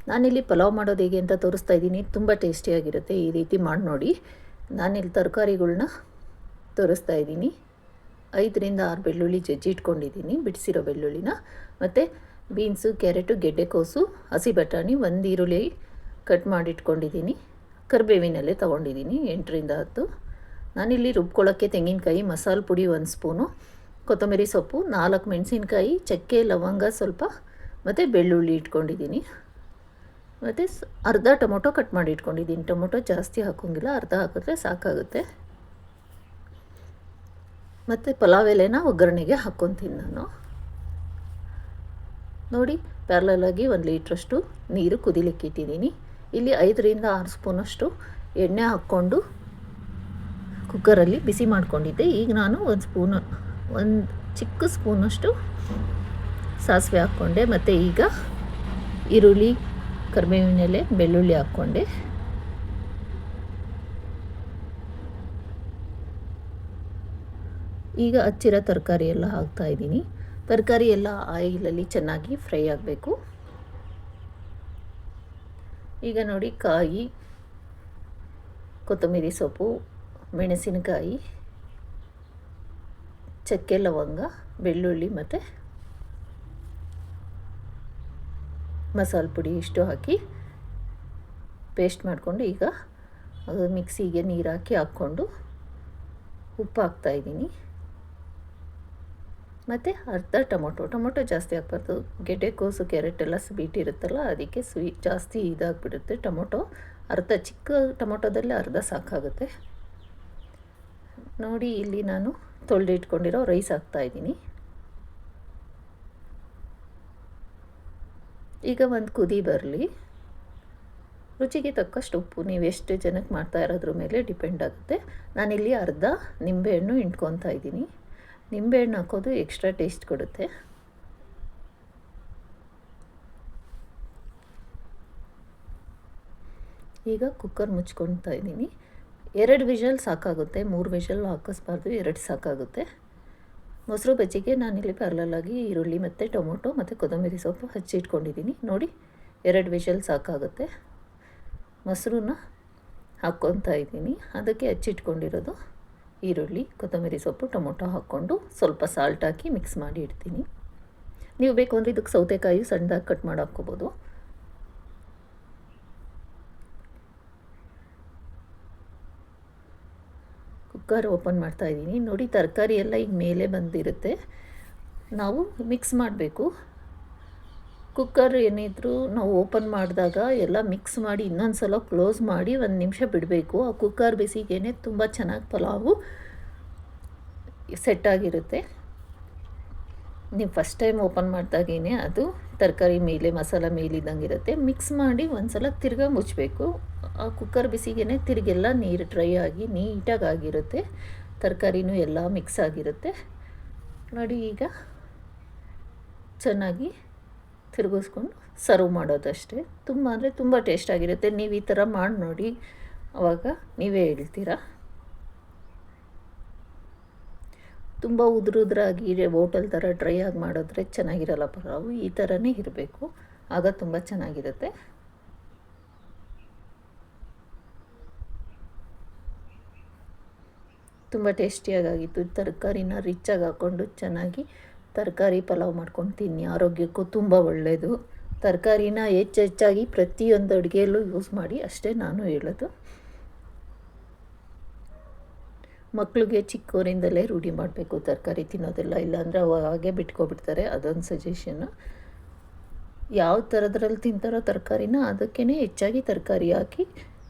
ನಾನಿಲ್ಲಿ ಪಲಾವ್ ಮಾಡೋದು ಹೇಗೆ ಅಂತ ತೋರಿಸ್ತಾ ಇದ್ದೀನಿ. ತುಂಬ ಟೇಸ್ಟಿಯಾಗಿರುತ್ತೆ. ಈ ರೀತಿ ಮಾಡಿ ನೋಡಿ. ನಾನಿಲ್ಲಿ ತರಕಾರಿಗಳ್ನ ತೋರಿಸ್ತಾ ಇದ್ದೀನಿ. 5ರಿಂದ 6 ಬೆಳ್ಳುಳ್ಳಿ ಜಜ್ಜಿ ಇಟ್ಕೊಂಡಿದ್ದೀನಿ, ಬಿಡಿಸಿರೋ ಬೆಳ್ಳುಳ್ಳಿನ. ಮತ್ತು ಬೀನ್ಸು, ಕ್ಯಾರೆಟು, ಗೆಡ್ಡೆಕೋಸು, ಹಸಿ ಬಟಾಣಿ, 1 ಈರುಳ್ಳಿ ಕಟ್ ಮಾಡಿ ಇಟ್ಕೊಂಡಿದ್ದೀನಿ. ಕರಿಬೇವಿನಲ್ಲೇ ತೊಗೊಂಡಿದ್ದೀನಿ 8ರಿಂದ 10. ನಾನಿಲ್ಲಿ ರುಬ್ಕೊಳ್ಳೋಕ್ಕೆ ತೆಂಗಿನಕಾಯಿ, ಮಸಾಲೆ ಪುಡಿ 1 ಸ್ಪೂನು, ಕೊತ್ತಂಬರಿ ಸೊಪ್ಪು, 4 ಮೆಣಸಿನ್ಕಾಯಿ, ಚಕ್ಕೆ, ಲವಂಗ ಸ್ವಲ್ಪ, ಮತ್ತು ಬೆಳ್ಳುಳ್ಳಿ ಇಟ್ಕೊಂಡಿದ್ದೀನಿ. ಮತ್ತು ಅರ್ಧ ಟೊಮೊಟೊ ಕಟ್ ಮಾಡಿ ಇಟ್ಕೊಂಡಿದ್ದೀನಿ. ಟೊಮೊಟೊ ಜಾಸ್ತಿ ಹಾಕೋಂಗಿಲ್ಲ, ಅರ್ಧ ಹಾಕಿದ್ರೆ ಸಾಕಾಗುತ್ತೆ. ಮತ್ತು ಪಲಾವ್ ಎಲೆನ ಒಗ್ಗರಣೆಗೆ ಹಾಕ್ಕೊತೀನಿ ನಾನು. ನೋಡಿ, ಪ್ಯಾರಲಾಗಿ 1 ಲೀಟ್ರಷ್ಟು ನೀರು ಕುದಿಲಿಕ್ಕೆ ಇಟ್ಟಿದ್ದೀನಿ. ಇಲ್ಲಿ 5ರಿಂದ 6 ಸ್ಪೂನಷ್ಟು ಎಣ್ಣೆ ಹಾಕ್ಕೊಂಡು ಕುಕ್ಕರಲ್ಲಿ ಬಿಸಿ ಮಾಡ್ಕೊಂಡಿದ್ದೆ. ಈಗ ನಾನು ಒಂದು ಚಿಕ್ಕ ಸ್ಪೂನಷ್ಟು ಸಾಸಿವೆ ಹಾಕ್ಕೊಂಡೆ. ಮತ್ತು ಈಗ ಈರುಳ್ಳಿ, ಕರಿಬೇವಿನ ಎಲೆ, ಬೆಳ್ಳುಳ್ಳಿ ಹಾಕ್ಕೊಂಡೆ. ಈಗ ಹಚ್ಚಿರೋ ತರಕಾರಿ ಎಲ್ಲ ಹಾಕ್ತಾಯಿದ್ದೀನಿ. ತರಕಾರಿ ಎಲ್ಲ ಆಯಿಲಲ್ಲಿ ಚೆನ್ನಾಗಿ ಫ್ರೈ ಆಗಬೇಕು. ಈಗ ನೋಡಿ, ಕಾಯಿ, ಕೊತ್ತಂಬರಿ ಸೊಪ್ಪು, ಮೆಣಸಿನಕಾಯಿ, ಚಕ್ಕೆ, ಲವಂಗ, ಬೆಳ್ಳುಳ್ಳಿ ಮತ್ತು ಮಸಾಲೆ ಪುಡಿ ಇಷ್ಟು ಹಾಕಿ ಪೇಸ್ಟ್ ಮಾಡಿಕೊಂಡು ಈಗ ಅದು ಮಿಕ್ಸಿಗೆ ನೀರು ಹಾಕ್ಕೊಂಡು ಉಪ್ಪು ಹಾಕ್ತಾಯಿದ್ದೀನಿ. ಮತ್ತು ಅರ್ಧ ಟೊಮೊಟೊ ಜಾಸ್ತಿ ಹಾಕ್ಬಾರ್ದು. ಗೆಡ್ಡೆಕೋಸು, ಕ್ಯಾರೆಟ್ ಎಲ್ಲ ಸ್ವೀಟ್ ಇರುತ್ತಲ್ಲ, ಅದಕ್ಕೆ ಜಾಸ್ತಿ ಇದಾಗಿಬಿಡುತ್ತೆ. ಟೊಮೊಟೊ ಅರ್ಧ, ಚಿಕ್ಕ ಟೊಮೊಟೊದಲ್ಲಿ ಅರ್ಧ ಸಾಕಾಗುತ್ತೆ. ನೋಡಿ, ಇಲ್ಲಿ ನಾನು ತೊಳೆದಿಟ್ಕೊಂಡಿರೋ ರೈಸ್ ಹಾಕ್ತಾಯಿದ್ದೀನಿ. ಈಗ ಒಂದು ಕುದಿ ಬರಲಿ. ರುಚಿಗೆ ತಕ್ಕಷ್ಟು ಉಪ್ಪು, ನೀವು ಎಷ್ಟು ಜನಕ್ಕೆ ಮಾಡ್ತಾ ಇರೋದ್ರ ಮೇಲೆ ಡಿಪೆಂಡ್ ಆಗುತ್ತೆ. ನಾನಿಲ್ಲಿ ಅರ್ಧ ನಿಂಬೆಹಣ್ಣು ಹಿಂಡ್ಕೊತಾ ಇದ್ದೀನಿ. ನಿಂಬೆಹಣ್ಣು ಹಾಕೋದು ಎಕ್ಸ್ಟ್ರಾ ಟೇಸ್ಟ್ ಕೊಡುತ್ತೆ. ಈಗ ಕುಕ್ಕರ್ ಮುಚ್ಕೊಳ್ತಾ ಇದ್ದೀನಿ. 2 ವಿಷಲ್ ಸಾಕಾಗುತ್ತೆ, 3 ವಿಷಲ್ ಹಾಕಿಸ್ಬಾರ್ದು, 2 ಸಾಕಾಗುತ್ತೆ. ಮೊಸರು ಬಜ್ಜಿಗೆ ನಾನಿಲ್ಲಿ ಪ್ಯಾರಲಾಗಿ ಈರುಳ್ಳಿ ಮತ್ತು ಟೊಮೊಟೊ ಮತ್ತು ಕೊತ್ತಂಬರಿ ಸೊಪ್ಪು ಹಚ್ಚಿಟ್ಕೊಂಡಿದ್ದೀನಿ. ನೋಡಿ, 2 ವಿಷಲ್ ಸಾಕಾಗುತ್ತೆ. ಮೊಸರನ್ನ ಹಾಕ್ಕೊತಾ ಇದ್ದೀನಿ. ಅದಕ್ಕೆ ಹಚ್ಚಿಟ್ಕೊಂಡಿರೋದು ಈರುಳ್ಳಿ, ಕೊತ್ತಂಬರಿ ಸೊಪ್ಪು, ಟೊಮೊಟೊ ಹಾಕ್ಕೊಂಡು ಸ್ವಲ್ಪ ಸಾಲ್ಟ್ ಹಾಕಿ ಮಿಕ್ಸ್ ಮಾಡಿ ಇಡ್ತೀನಿ. ನೀವು ಬೇಕು ಅಂದರೆ ಇದಕ್ಕೆ ಸೌತೆಕಾಯಿ ಸಣ್ಣದಾಗಿ ಕಟ್ ಮಾಡಿ ಹಾಕ್ಕೋಬೋದು. ಕುಕ್ಕರ್ ಓಪನ್ ಮಾಡ್ತಾ ಇದ್ದೀನಿ. ನೋಡಿ, ತರಕಾರಿ ಎಲ್ಲ ಈಗ ಮೇಲೆ ಬಂದಿರುತ್ತೆ. ನಾವು ಮಿಕ್ಸ್ ಮಾಡಬೇಕು. ಕುಕ್ಕರ್ ಏನಿದ್ರು ನಾವು ಓಪನ್ ಮಾಡಿದಾಗ ಎಲ್ಲ ಮಿಕ್ಸ್ ಮಾಡಿ ಇನ್ನೊಂದು ಸಲ ಕ್ಲೋಸ್ ಮಾಡಿ 1 ನಿಮಿಷ ಬಿಡಬೇಕು. ಆ ಕುಕ್ಕರ್ ಬಿಸಿಗೇನೆ ತುಂಬ ಚೆನ್ನಾಗಿ ಪಲಾವು ಸೆಟ್ಟಾಗಿರುತ್ತೆ. ನೀವು ಫಸ್ಟ್ ಟೈಮ್ ಓಪನ್ ಮಾಡಿದಾಗೇ ಅದು ತರಕಾರಿ ಮೇಲೆ ಮಸಾಲ ಮೇಲಿದ್ದಂಗೆ ಇರುತ್ತೆ. ಮಿಕ್ಸ್ ಮಾಡಿ ಒಂದು ಸಲ ತಿರ್ಗಾ ಮುಚ್ಚಬೇಕು. ಆ ಕುಕ್ಕರ್ ಬಿಸಿಗೇ ತಿರುಗೆಲ್ಲ ನೀರು ಡ್ರೈ ಆಗಿ ನೀಟಾಗಿ ಆಗಿರುತ್ತೆ. ತರಕಾರಿನೂ ಎಲ್ಲ ಮಿಕ್ಸ್ ಆಗಿರುತ್ತೆ. ನೋಡಿ, ಈಗ ಚೆನ್ನಾಗಿ ತಿರುಗಿಸ್ಕೊಂಡು ಸರ್ವ್ ಮಾಡೋದಷ್ಟೇ. ತುಂಬ ಅಂದರೆ ತುಂಬ ಟೇಸ್ಟಾಗಿರುತ್ತೆ. ನೀವು ಈ ಥರ ಮಾಡಿ ನೋಡಿ, ಆವಾಗ ನೀವೇ ಹೇಳ್ತೀರಾ. ತುಂಬ ಉದುರಾಗಿ ಹೋಟೆಲ್ ಥರ ಡ್ರೈ ಆಗಿ ಮಾಡಿದ್ರೆ ಚೆನ್ನಾಗಿರಲ್ಲ ಪಲಾವು. ಈ ಥರನೇ ಇರಬೇಕು, ಆಗ ತುಂಬ ಚೆನ್ನಾಗಿರುತ್ತೆ. ತುಂಬ ಟೇಸ್ಟಿಯಾಗಿತ್ತು. ತರಕಾರಿನ ರಿಚ್ಚಾಗಿ ಹಾಕ್ಕೊಂಡು ಚೆನ್ನಾಗಿ ತರಕಾರಿ ಪಲಾವ್ ಮಾಡ್ಕೊಂಡು ತಿನ್ನಿ. ಆರೋಗ್ಯಕ್ಕೂ ತುಂಬ ಒಳ್ಳೆಯದು. ತರಕಾರಿನ ಹೆಚ್ಚಾಗಿ ಪ್ರತಿಯೊಂದು ಅಡುಗೆಯಲ್ಲೂ ಯೂಸ್ ಮಾಡಿ, ಅಷ್ಟೇ ನಾನು ಹೇಳೋದು. ಮಕ್ಕಳಿಗೆ ಚಿಕ್ಕವರಿಂದಲೇ ರೂಢಿ ಮಾಡಬೇಕು ತರಕಾರಿ ತಿನ್ನೋದೆಲ್ಲ, ಇಲ್ಲಾಂದರೆ ಅವು ಹಾಗೆ ಬಿಟ್ಕೊಬಿಡ್ತಾರೆ. ಅದೊಂದು ಸಜೆಷನ್ನು. ಯಾವ ಥರದ್ರಲ್ಲಿ ತಿಂತಾರೋ ತರಕಾರಿನ ಅದಕ್ಕೇ ಹೆಚ್ಚಾಗಿ ತರಕಾರಿ ಹಾಕಿ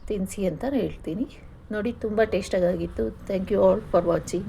ತಿನ್ನಿಸಿ ಅಂತ ಹೇಳ್ತೀನಿ. ನೋಡಿ, ತುಂಬ ಟೇಸ್ಟಾಗಿತ್ತು. Thank you all for watching.